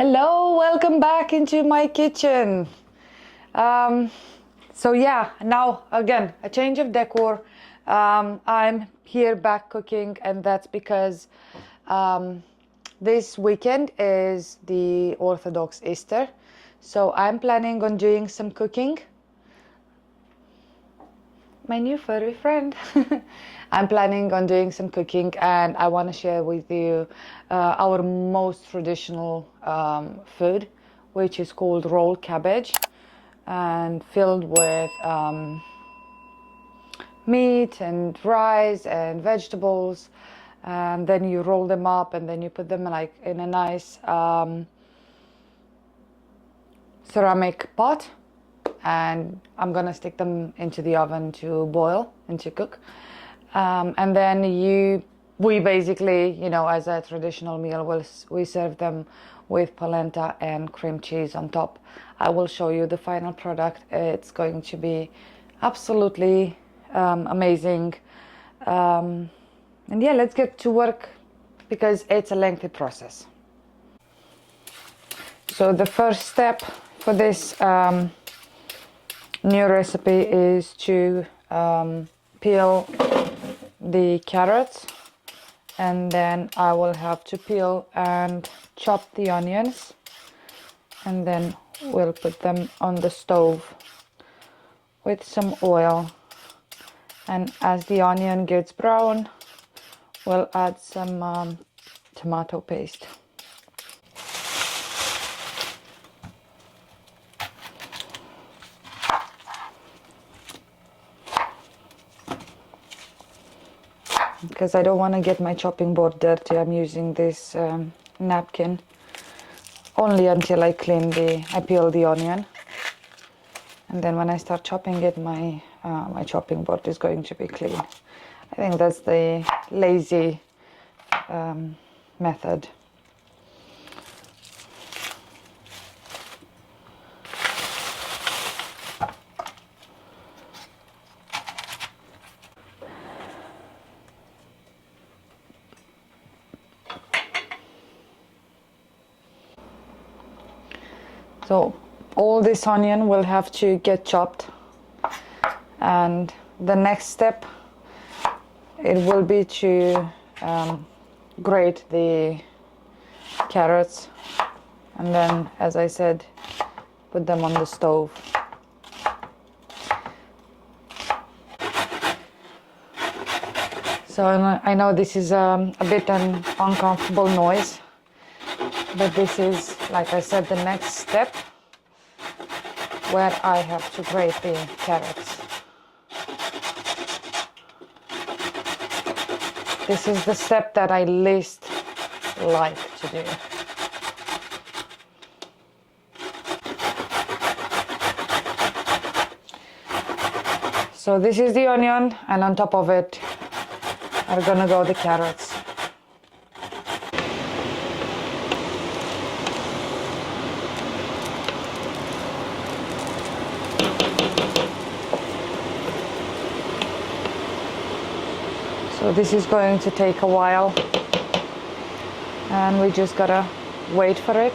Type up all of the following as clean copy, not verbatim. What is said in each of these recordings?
Hello, welcome back into my kitchen. So yeah, now again, a change of decor. I'm here back cooking, and that's because this weekend is the Orthodox Easter. So I'm planning on doing some cooking. My new furry friend. I'm planning on doing some cooking, and I want to share with you our most traditional food, which is called rolled cabbage, and filled with meat and rice and vegetables. And then you roll them up, and then you put them like in a nice ceramic pot, and I'm gonna stick them into the oven to boil and to cook. And then we basically, as a traditional meal, we serve them with polenta and cream cheese on top. I will show you the final product. It's going to be absolutely amazing. And yeah, let's get to work because it's a lengthy process. So the first step for this new recipe is to peel the carrots, and then I will have to peel and chop the onions, and then we'll put them on the stove with some oil, and as the onion gets brown, we'll add some tomato paste. Because I don't want to get my chopping board dirty, I'm using this napkin only until I peel the onion, and then when I start chopping it, my chopping board is going to be clean. I think that's the lazy method. So all this onion will have to get chopped, and the next step, it will be to grate the carrots, and then, as I said, put them on the stove. So I know this is a bit an uncomfortable noise, but this is, like I said, the next step where I have to grate the carrots. This is the step that I least like to do. So this is the onion, and on top of it are gonna go the carrots. So this is going to take a while, and we just gotta wait for it.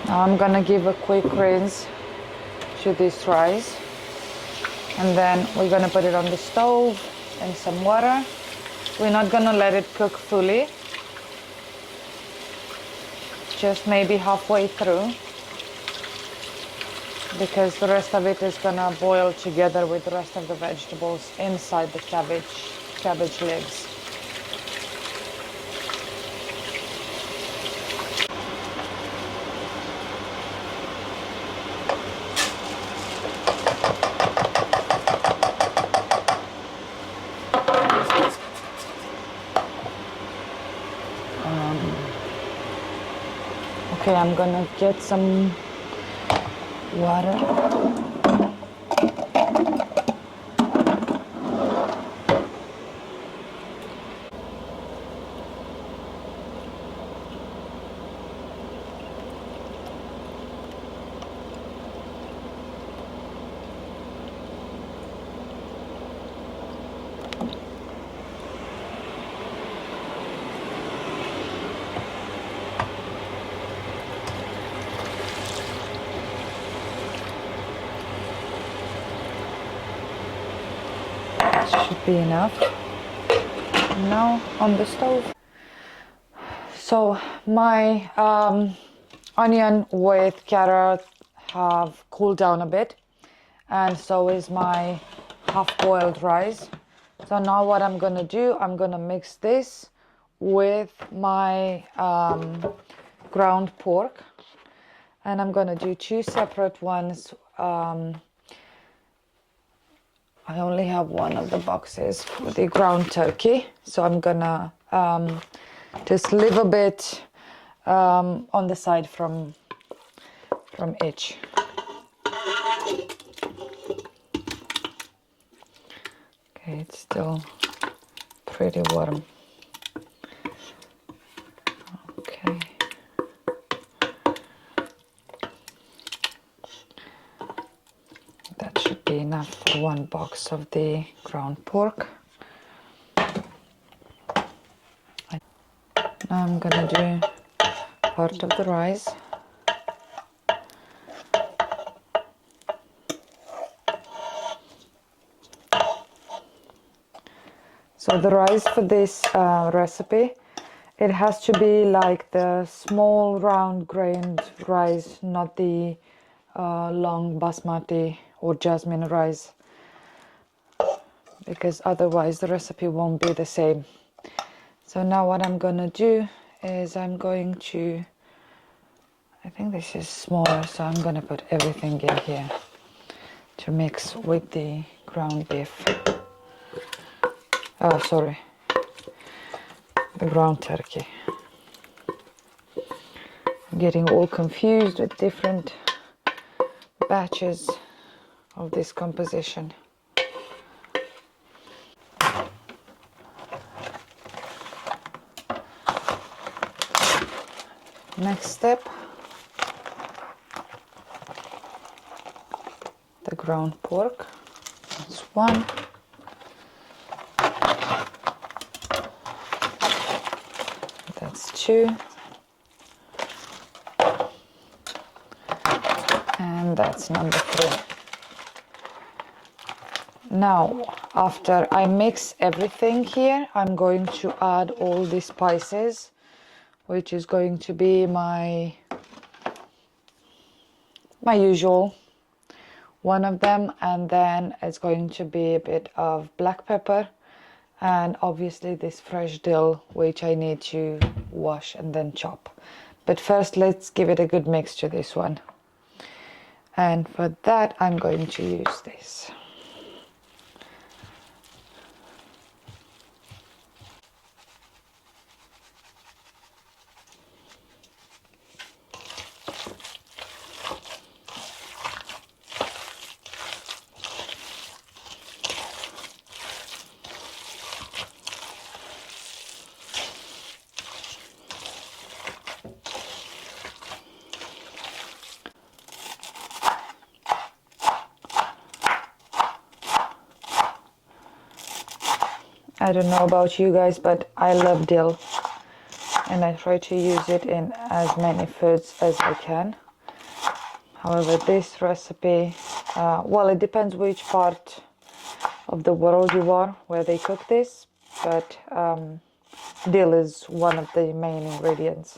Now I'm gonna give a quick rinse to this rice, and then we're gonna put it on the stove in some water. We're not gonna let it cook fully, just maybe halfway through, because the rest of it is gonna boil together with the rest of the vegetables inside the cabbage legs. Okay, I'm gonna get some water. That should be enough. Now on the stove. So my onion with carrot have cooled down a bit, and so is my half-boiled rice. So now what I'm gonna do, I'm gonna mix this with my ground pork, and I'm gonna do two separate ones. I only have one of the boxes for the ground turkey, so I'm gonna just leave a bit on the side from each. Okay, it's still pretty warm. Okay. That should be enough for one box of the ground pork. Now I'm gonna do part of the rice. So the rice for this recipe, it has to be like the small round grained rice, not the long basmati or jasmine rice, because otherwise the recipe won't be the same. So now what I'm gonna do is I'm going to, I think this is smaller, so I'm gonna put everything in here to mix with the ground beef. Oh, sorry, the ground turkey. I'm getting all confused with different batches of this composition. Next step, the ground pork. That's one. That's two. And that's number three. Now, after I mix everything here, I'm going to add all the spices, which is going to be my usual one of them, and then it's going to be a bit of black pepper, and obviously this fresh dill, which I need to wash and then chop. But first let's give it a good mix to this one, and for that I'm going to use this. I don't know about you guys, but I love dill, and I try to use it in as many foods as I can. However, this recipe, well, it depends which part of the world you are, where they cook this, but dill is one of the main ingredients.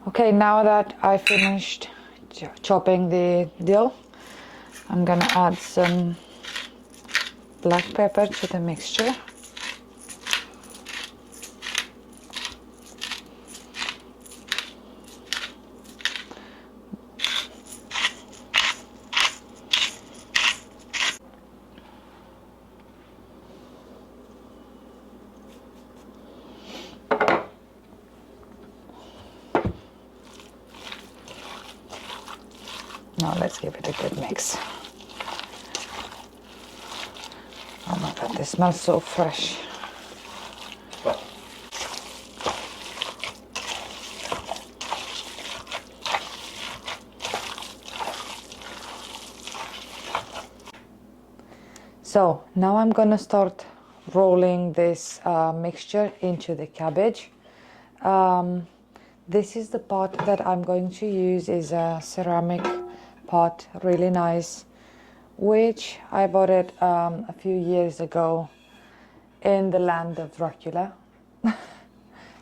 Okay, now that I finished chopping the dill, I'm gonna add some black pepper to the mixture. Now let's give it a good mix. Oh my god, this smells so fresh. So now I'm gonna start rolling this mixture into the cabbage. This is the pot that I'm going to use, is a ceramic pot, really nice, which I bought it a few years ago in the land of Dracula.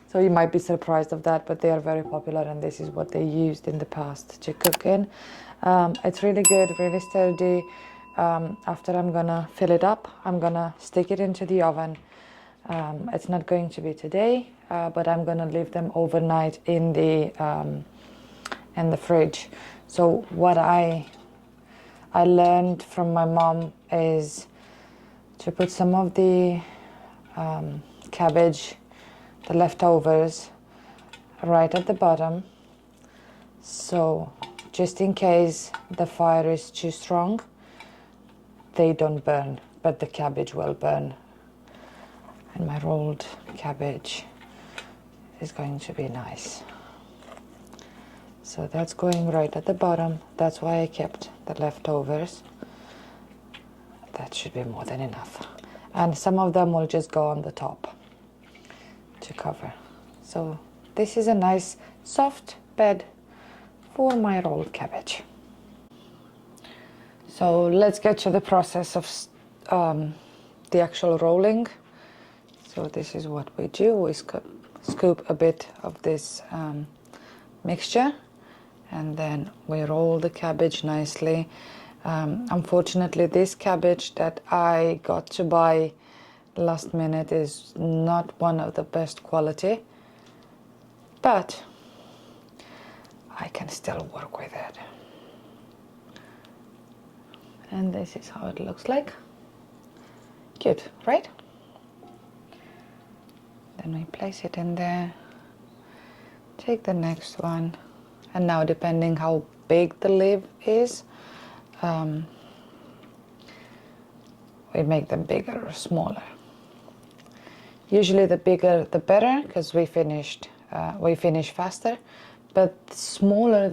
So you might be surprised of that, but they are very popular, and this is what they used in the past to cook in. It's really good, really sturdy. After I'm gonna fill it up, I'm gonna stick it into the oven. It's not going to be today, but I'm gonna leave them overnight in the fridge. So what I learned from my mom is to put some of the cabbage, the leftovers, right at the bottom, so just in case the fire is too strong, they don't burn, but the cabbage will burn. And my rolled cabbage is going to be nice. So that's going right at the bottom. That's why I kept the leftovers. That should be more than enough. And some of them will just go on the top to cover. So this is a nice soft bed for my rolled cabbage. So let's get to the process of the actual rolling. So this is what we do. We scoop a bit of this mixture, and then we roll the cabbage nicely. Unfortunately, this cabbage that I got to buy last minute is not one of the best quality, but I can still work with it. And this is how it looks like. Cute, right? Then we place it in there. Take the next one. And now, depending how big the lid is, we make them bigger or smaller. Usually the bigger the better, because we finish faster. But smaller,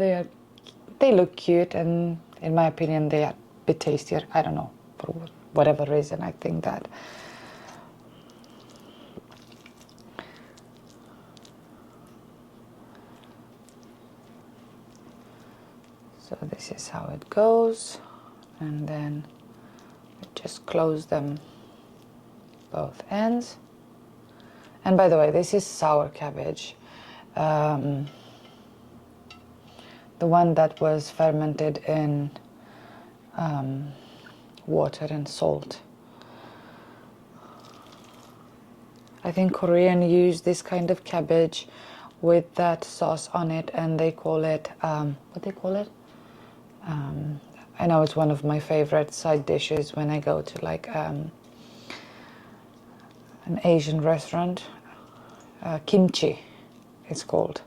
they look cute, and in my opinion they are a bit tastier. I don't know, for whatever reason I think that. So this is how it goes, and then we just close them both ends. And by the way, this is sour cabbage. The one that was fermented in water and salt. I think Korean use this kind of cabbage with that sauce on it, and they call it, what they call it? I know it's one of my favorite side dishes when I go to like an Asian restaurant. Kimchi, it's called.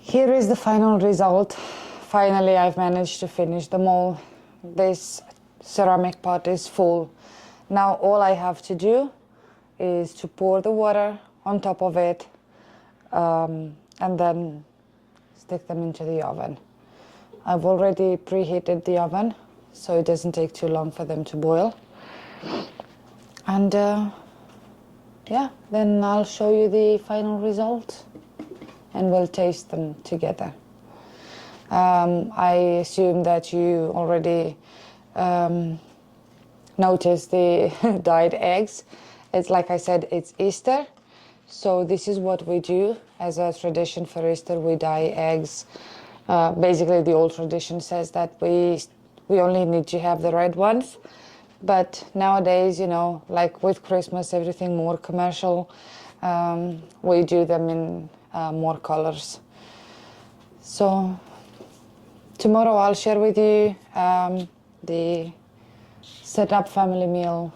Here is the final result. Finally, I've managed to finish them all. This ceramic pot is full. Now all I have to do is to pour the water on top of it, and then stick them into the oven. I've already preheated the oven, so it doesn't take too long for them to boil. And yeah, then I'll show you the final result, and we'll taste them together. I assume that you already noticed the dyed eggs. It's like I said, it's Easter, so this is what we do as a tradition for Easter. We dye eggs. Basically, the old tradition says that we only need to have the red ones, but nowadays, you know, like with Christmas, everything more commercial, we do them in more colors. So tomorrow I'll share with you the set up family meal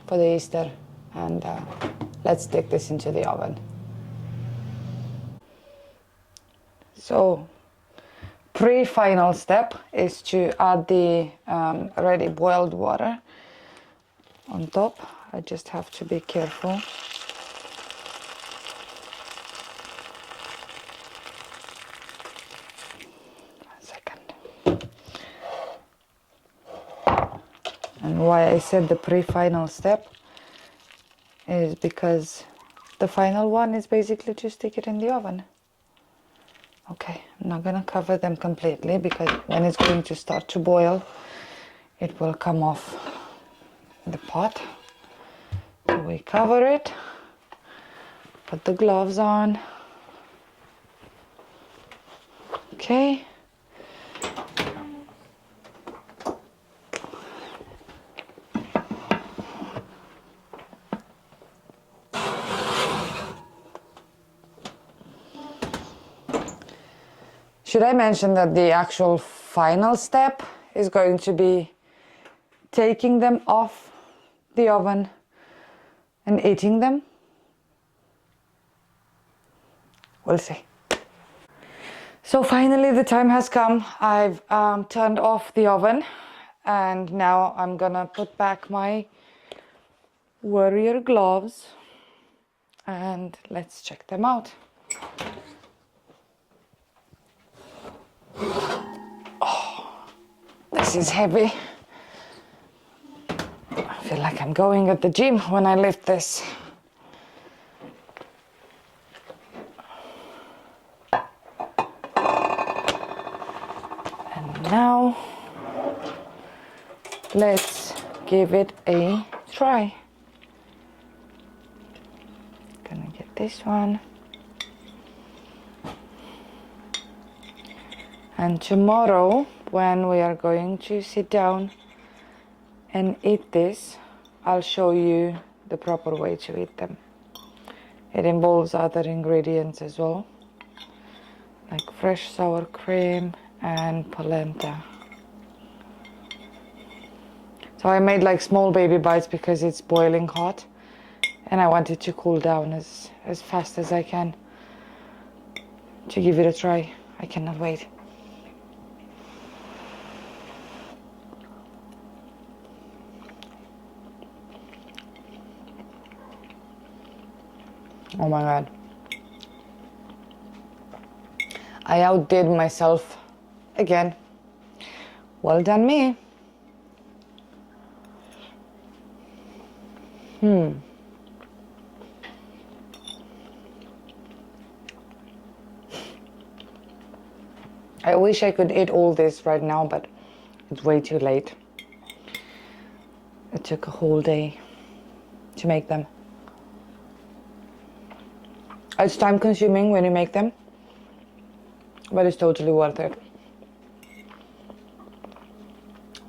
for the Easter, and let's stick this into the oven. So pre-final step is to add the already boiled water on top. I just have to be careful. And why I said the pre-final step is because the final one is basically to stick it in the oven. Okay, I'm not gonna cover them completely because when it's going to start to boil, it will come off the pot. So we cover it, put the gloves on. Okay. Should I mention that the actual final step is going to be taking them off the oven and eating them? We'll see. So finally the time has come. I've turned off the oven, and now I'm gonna put back my warrior gloves and let's check them out. Oh, this is heavy. I feel like I'm going at the gym when I lift this. And now let's give it a try. Gonna get this one. And tomorrow, when we are going to sit down and eat this, I'll show you the proper way to eat them. It involves other ingredients as well, like fresh sour cream and polenta. So I made like small baby bites because it's boiling hot and I want it to cool down as fast as I can to give it a try. I cannot wait. Oh my God. I outdid myself again. Well done me. I wish I could eat all this right now, but it's way too late. It took a whole day to make them. It's time consuming when you make them, but it's totally worth it.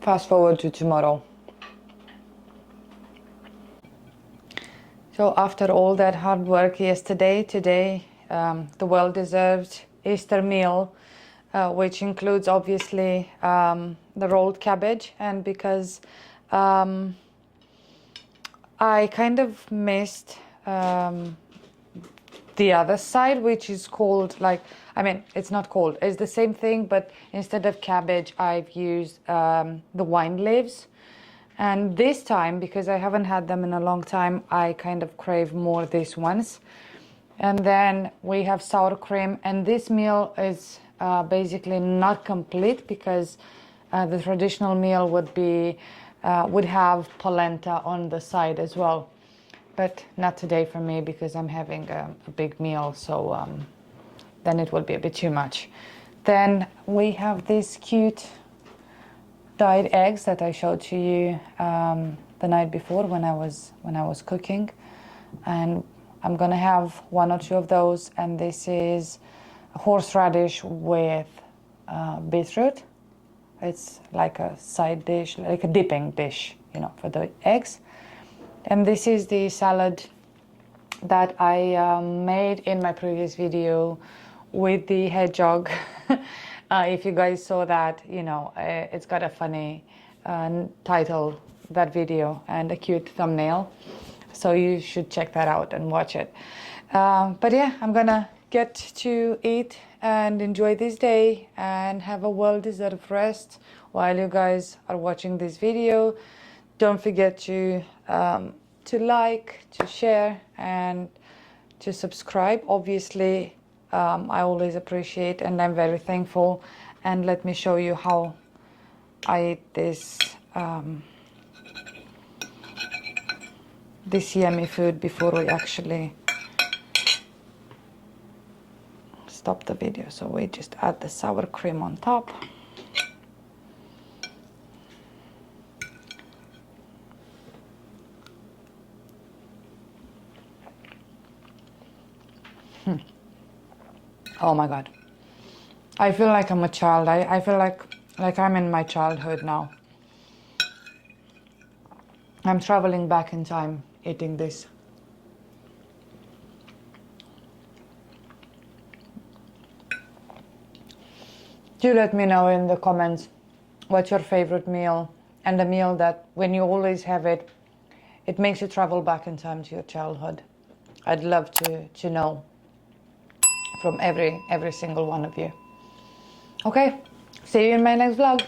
Fast forward to tomorrow. So after all that hard work yesterday, today, the well-deserved Easter meal, which includes obviously the rolled cabbage, and because I kind of missed the other side, which is called it's not called, it's the same thing, but instead of cabbage I've used the wine leaves. And this time, because I haven't had them in a long time, I kind of crave more these ones. And then we have sour cream, and this meal is basically not complete because the traditional meal would have polenta on the side as well. But not today for me because I'm having a big meal, so then it will be a bit too much. Then we have these cute dyed eggs that I showed to you the night before when I was cooking, and I'm gonna have one or two of those. And this is horseradish with beetroot. It's like a side dish, like a dipping dish, for the eggs. And this is the salad that I made in my previous video with the hedgehog. If you guys saw that, it's got a funny title that video and a cute thumbnail. So you should check that out and watch it. But yeah, I'm gonna get to eat and enjoy this day and have a well-deserved rest while you guys are watching this video. Don't forget to like, to share, and to subscribe. Obviously, I always appreciate and I'm very thankful. And let me show you how I eat this this yummy food before we actually stop the video. So we just add the sour cream on top. Oh my God. I feel like I'm a child. I feel like I'm in my childhood now. I'm traveling back in time eating this. Do let me know in the comments what's your favorite meal, and the meal that when you always have it, it makes you travel back in time to your childhood. I'd love to know from every single one of you. Okay, see you in my next vlog.